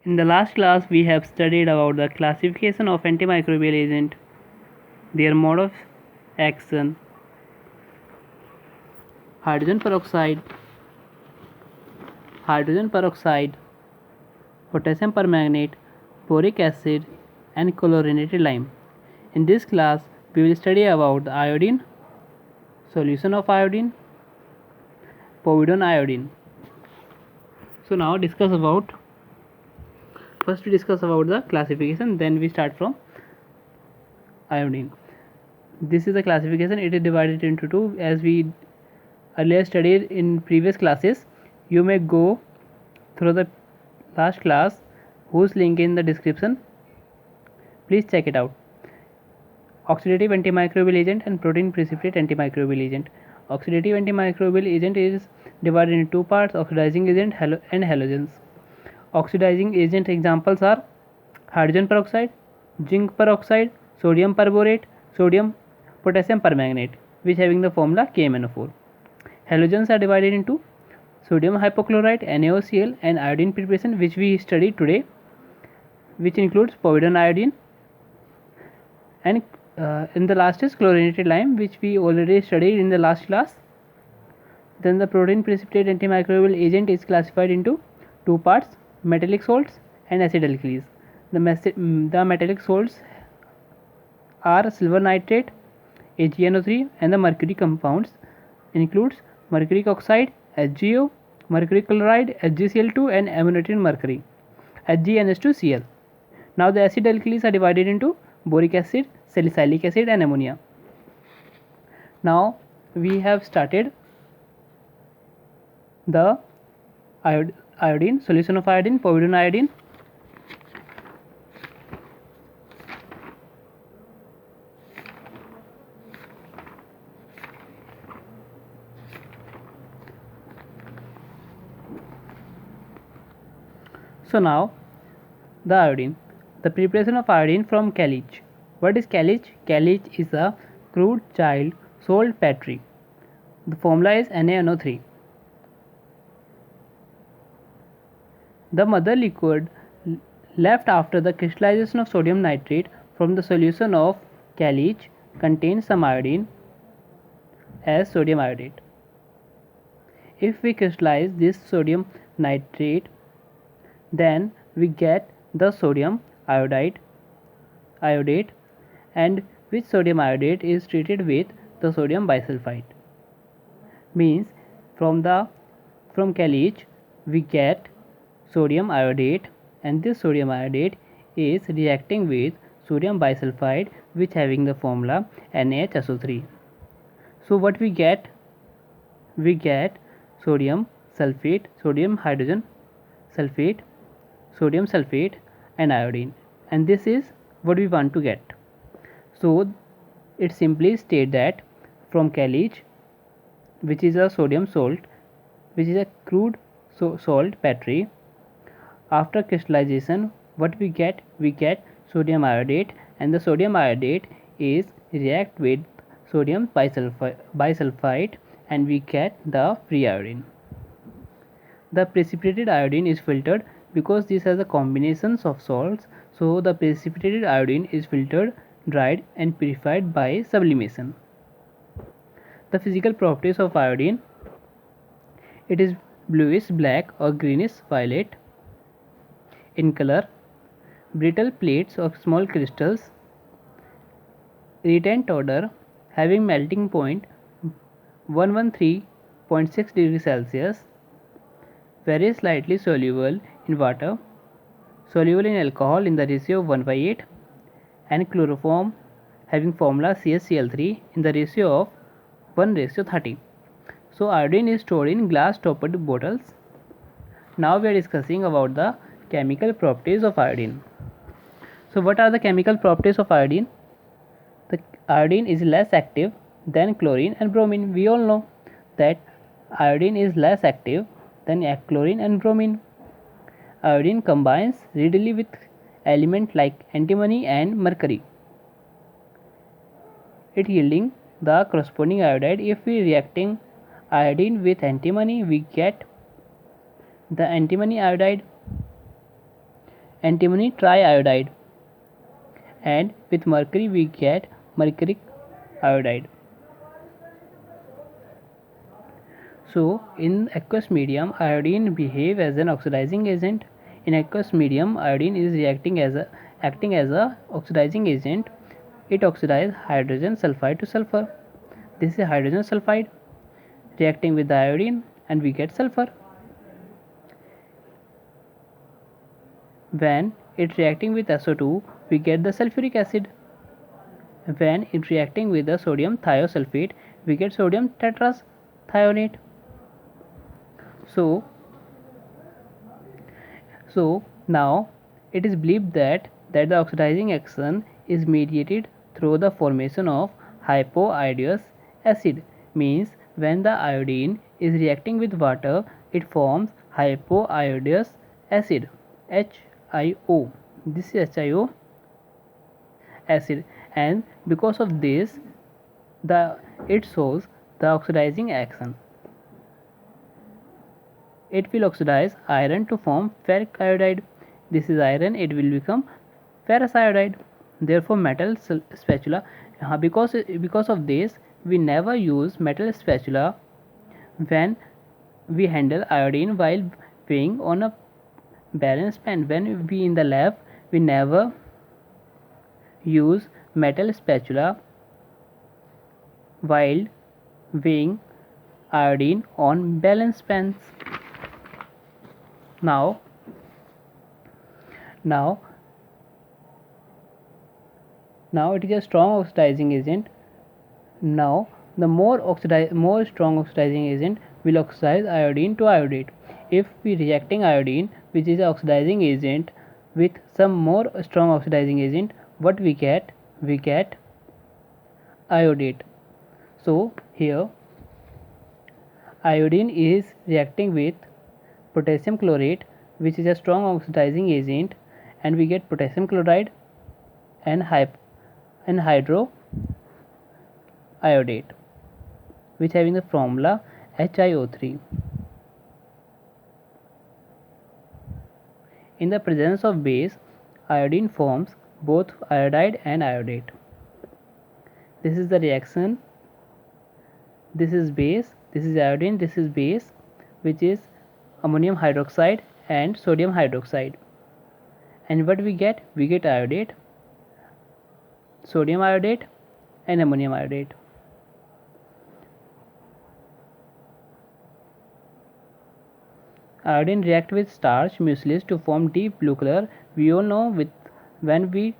In the last class, we have studied about the classification of antimicrobial agent, their mode of action, hydrogen peroxide, potassium permanganate, boric acid, and chlorinated lime. In this class, we will study about the iodine, solution of iodine, povidone iodine. So now first we discuss about the classification, then we start from iodine. This is the classification. It is divided into two as we earlier studied in previous classes. You may go through the last class whose link in the description. Please check it out. Oxidative antimicrobial agent and protein precipitate antimicrobial agent. Oxidative antimicrobial agent is divided into two parts: oxidizing agent and halogens. Oxidizing agent examples are hydrogen peroxide, zinc peroxide, sodium perborate, sodium potassium permanganate, which having the formula KMnO4. Halogens are divided into sodium hypochlorite NaOCl and iodine preparation, which we studied today, which includes povidone iodine, and in the last is chlorinated lime, which we already studied in the last class. Then the protein precipitate antimicrobial agent is classified into two parts: metallic salts and acid alkalis. The metallic salts are silver nitrate, AgNO3, and the mercury compounds includes mercuric oxide HgO, mercury chloride HgCl2, and ammonium mercury HgNH2Cl. Now the acid alkalis are divided into boric acid, salicylic acid, and ammonia. Now we have started the iodine, solution of iodine, povidone iodine. So now the iodine, the preparation of iodine from caliche. What is caliche? Caliche is a crude child salt battery. The formula is NaNO3. The mother liquid left after the crystallization of sodium nitrate from the solution of caliche contains some iodine as sodium iodate. If we crystallize this sodium nitrate, then we get the sodium iodate, and which sodium iodate is treated with the sodium bisulfite. Means from caliche we get sodium iodate, and this sodium iodate is reacting with sodium bisulfite, which having the formula NaHSO3. So what we get? We get sodium sulfate, sodium hydrogen sulfate, sodium sulfate, and iodine, and this is what we want to get. So it simply states that from caliche, which is a sodium salt, which is a crude salt battery, after crystallization what we get? We get sodium iodate, and the sodium iodate is react with sodium bisulfite, and we get the free iodine. The precipitated iodine is filtered because this has a combinations of salts, so the precipitated iodine is filtered, dried, and purified by sublimation. The physical properties of iodine: it is bluish black or greenish violet in color, brittle plates of small crystals, irritant odor, having melting point 113.6 degrees Celsius, very slightly soluble in water, soluble in alcohol in the ratio of 1/8, and chloroform having formula CaCl3 in the ratio of 1:30. So iodine is stored in glass topped bottles. Now we are discussing about the chemical properties of iodine. So what are the chemical properties of iodine? The iodine is less active than chlorine and bromine. We all know that iodine is less active than chlorine and bromine. Iodine combines readily with elements like antimony and mercury, it yielding the corresponding iodide. If we reacting iodine with antimony, we get the antimony iodide. antimony triiodide, and with mercury we get mercuric iodide. So in aqueous medium, iodine behave as an oxidizing agent. In aqueous medium, iodine is acting as a oxidizing agent. It oxidizes hydrogen sulfide to sulfur. This is hydrogen sulfide reacting with the iodine, and we get sulfur. When it reacting with SO2, we get the sulfuric acid. When it reacting with the sodium thiosulfate, we get sodium tetrathionate. So now it is believed that the oxidizing action is mediated through the formation of hypoiodous acid. Means when the iodine is reacting with water, it forms hypoiodous acid, HIO. This is HIO acid, and because of this it shows the oxidizing action. It will oxidize iron to form ferric iodide. This is iron, it will become ferrous iodide. Therefore metal spatula, because of this we never use metal spatula when we handle iodine while weighing on a balance pen. When we in the lab, we never use metal spatula while weighing iodine on balance pens. Now it is a strong oxidizing agent. Now the more strong oxidizing agent will oxidize iodine to iodate. If we reacting iodine, which is an oxidizing agent, with some more strong oxidizing agent, what we get? We get iodate. So here iodine is reacting with potassium chlorate, which is a strong oxidizing agent, and we get potassium chloride and hydroiodate, which having the formula HiO3. In the presence of base, iodine forms both iodide and iodate. This is the reaction. This is base, this is iodine, this is base, which is ammonium hydroxide and sodium hydroxide. And what we get? We get iodate, sodium iodate and ammonium iodate. Iodine react with starch mucilage to form deep blue color. We all know when we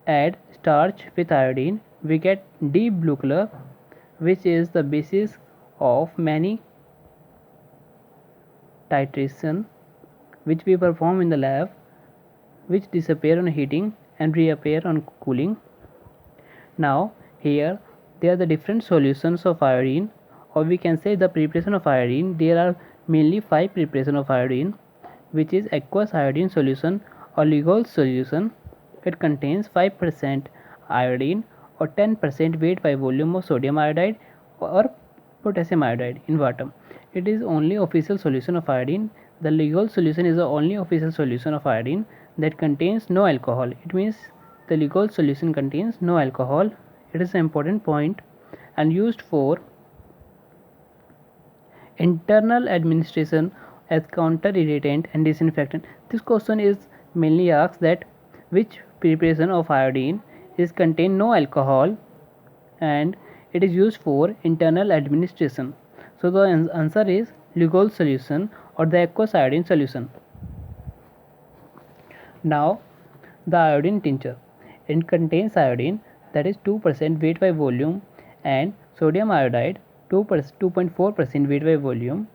add starch with iodine, we get deep blue color, which is the basis of many titration which we perform in the lab, which disappear on heating and reappear on cooling. Now here there are the different solutions of iodine, or we can say the preparation of iodine. There are mainly 5 preparation of iodine, which is aqueous iodine solution or Lugol solution. It contains 5% iodine or 10% weight by volume of sodium iodide or potassium iodide in water. It is only official solution of iodine. The Lugol solution is the only official solution of iodine that contains no alcohol. It means the Lugol solution contains no alcohol. It is an important point and used for internal administration as counter irritant and disinfectant. This question is mainly asked that which preparation of iodine is contain no alcohol and it is used for internal administration. So the answer is Lugol solution or the aqueous iodine solution. Now the iodine tincture. It contains iodine, that is 2% weight by volume, and sodium iodide 2.4% weight by volume.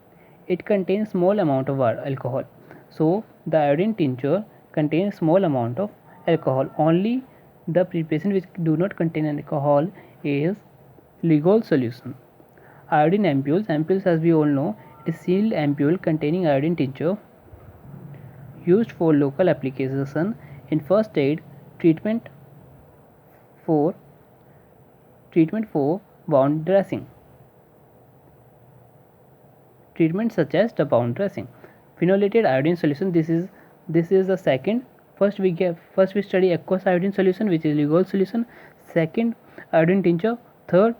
It contains small amount of alcohol. So the iodine tincture contains small amount of alcohol. Only the preparation which do not contain alcohol is Lugol solution. Iodine ampules as we all know, it is sealed ampule containing iodine tincture, used for local application in first aid treatment for wound dressing. Treatment such as the wound dressing. Phenolated iodine solution, this is This is the second. First we study aqueous iodine solution, which is Lugol solution. Second, iodine tincture. Third,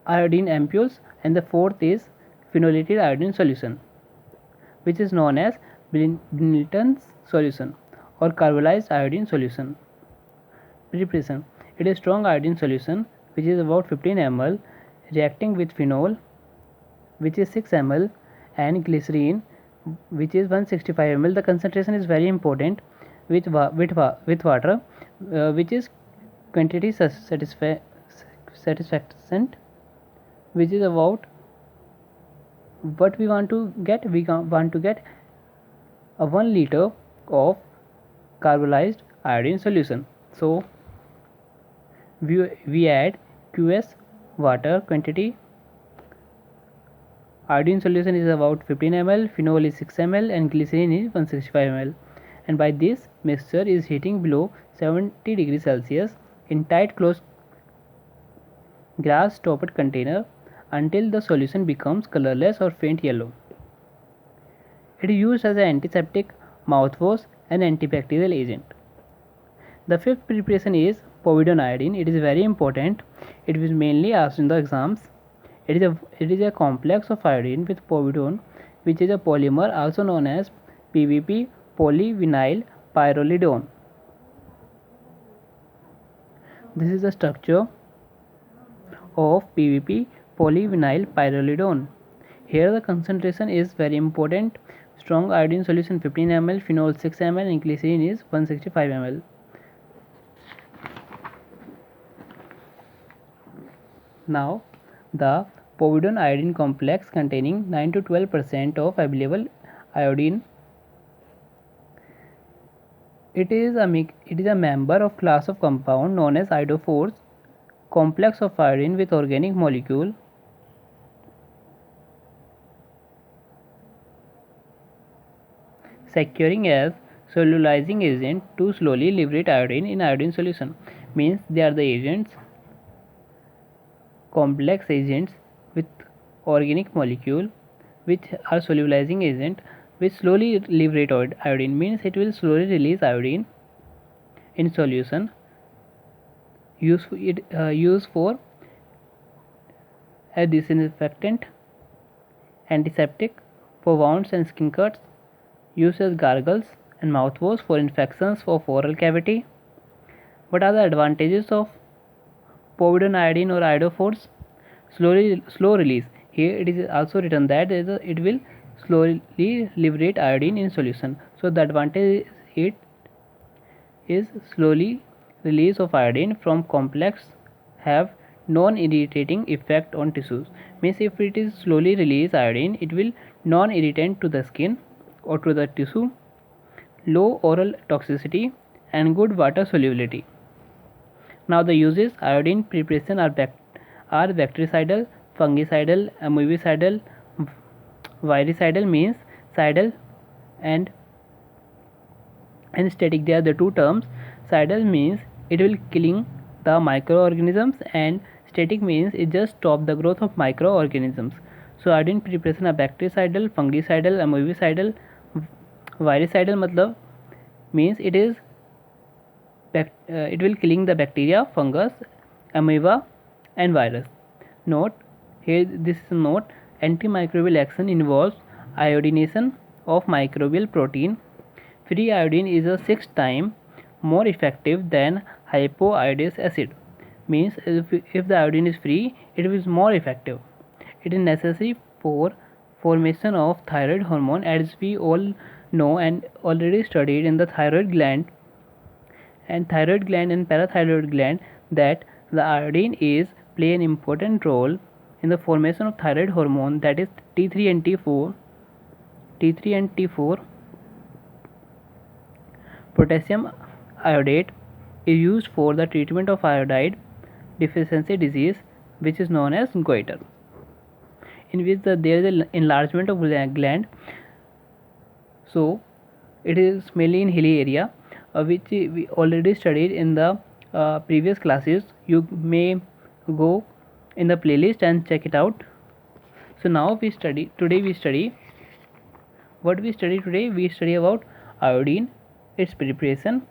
iodine ampules, and the fourth is phenolated iodine solution, which is known as Brinton's solution or carbolized iodine solution. Preparation: it is strong iodine solution which is about 15 ml reacting with phenol, which is 6 ml, and glycerine, which is 165 ml. The concentration is very important with water, which is quantity satisfaction, which is about what we want to get. We want to get a 1 liter of carbolized iodine solution. So we add QS water quantity. Iodine solution is about 15 ml, phenol is 6 ml, and glycerine is 165 ml. And by this mixture is heating below 70 degrees Celsius in tight closed glass topped container until the solution becomes colorless or faint yellow. It is used as an antiseptic, mouthwash, and antibacterial agent. The fifth preparation is povidone iodine. It is very important. It is mainly asked in the exams. It is a complex of iodine with povidone, which is a polymer also known as PVP, polyvinyl pyrrolidone. This is the structure of PVP, polyvinyl pyrrolidone. Here the concentration is very important. Strong iodine solution 15 ml, phenol 6 ml, and glycerine is 165 ml. Now the povidone iodine complex containing 9 to 12% of available iodine. It is a member of class of compound known as iodophores, complex of iodine with organic molecule securing as solubilizing agent to slowly liberate iodine in iodine solution. Means they are the agents, complex agents with organic molecule which are solubilizing agent which slowly liberate iodine. Means it will slowly release iodine in solution. Used for a disinfectant, antiseptic for wounds and skin cuts, used as gargles and mouthwash for infections of oral cavity. What are the advantages of povidone iodine or iodophores? Slow release. Here it is also written that it will slowly liberate iodine in solution. So the advantage it is slowly release of iodine from complex have non-irritating effect on tissues. Means if it is slowly release iodine, it will non-irritant to the skin or to the tissue, low oral toxicity, and good water solubility. Now the uses: iodine preparation are bactericidal, fungicidal, amoebicidal, viricidal means cidal and static. They are the two terms. Cidal means it will killing the microorganisms, and static means it just stop the growth of microorganisms. So iodine preparation are bactericidal, fungicidal, amoebicidal, viricidal मतलब means it is it will killing the bacteria, fungus, amoeba, and virus. Note here, this is a note: antimicrobial action involves iodination of microbial protein. Free iodine is a 6 times more effective than hypoiodous acid. Means if the iodine is free, it is more effective. It is necessary for formation of thyroid hormone, as we all know and already studied in the thyroid gland and parathyroid gland, that the iodine is play an important role in the formation of thyroid hormone, that is T3 and T4. Potassium iodate is used for the treatment of iodide deficiency disease, which is known as goiter, in which there is an enlargement of gland. So it is mainly in hilly area, which we already studied in the previous classes. You may go in the playlist and check it out. So now we study about iodine its preparation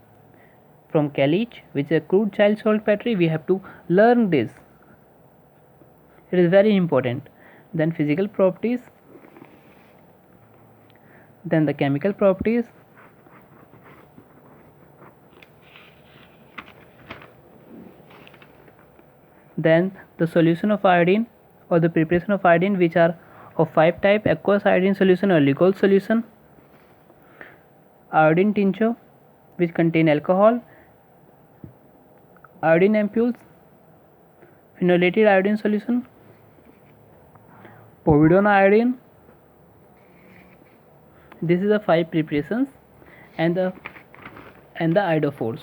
from caliche, which is a crude child salt battery. We have to learn this. It is very important. Then physical properties, then the chemical properties, then the solution of iodine or the preparation of iodine, which are of 5 type: aqueous iodine solution or liquid solution, iodine tincture which contain alcohol, iodine ampoules, phenolated iodine solution, povidone iodine. This is the 5 preparations and the iodophores.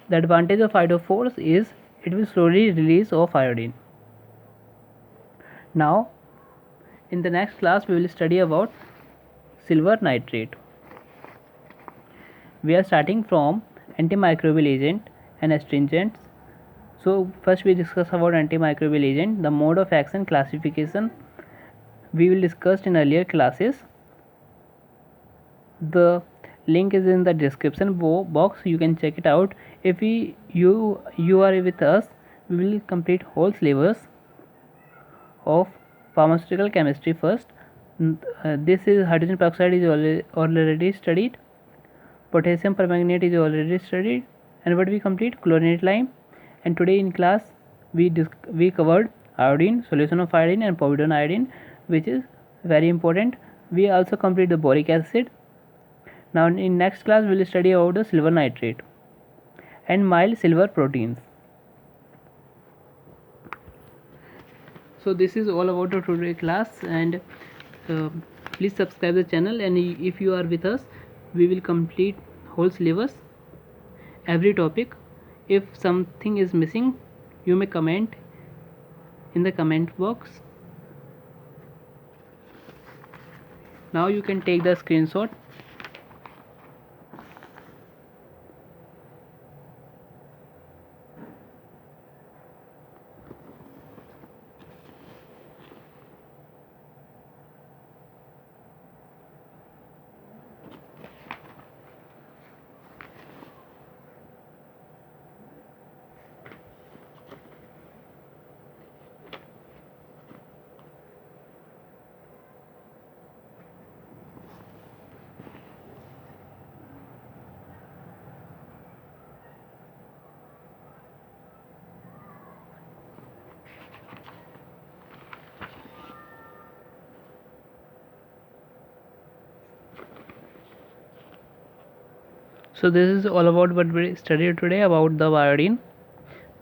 The advantage of iodophores is it will slowly release of iodine. Now in the next class we will study about silver nitrate. We are starting from antimicrobial agent and astringents. So first we discuss about antimicrobial agent, the mode of action, classification we will discuss in earlier classes. The link is in the description box, you can check it out. If you are with us, we will complete whole syllabus of pharmaceutical chemistry first. This is hydrogen peroxide is already studied, potassium permanganate is already studied, and what we complete chlorinated lime. And today in class we covered iodine, solution of iodine, and povidone iodine, which is very important. We also complete the boric acid. Now in next class we will study about the silver nitrate and mild silver proteins. So this is all about the today class, and please subscribe the channel, and if you are with us, we will complete whole syllabus, every topic. If something is missing, you may comment in the comment box. Now you can take the screenshot. So this is all about what we studied today about the iodine,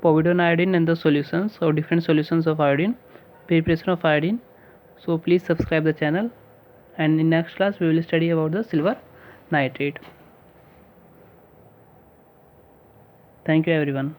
povidone iodine, and the solutions or different solutions of iodine, preparation of iodine. So please subscribe the channel, and in next class we will study about the silver nitrate. Thank you everyone.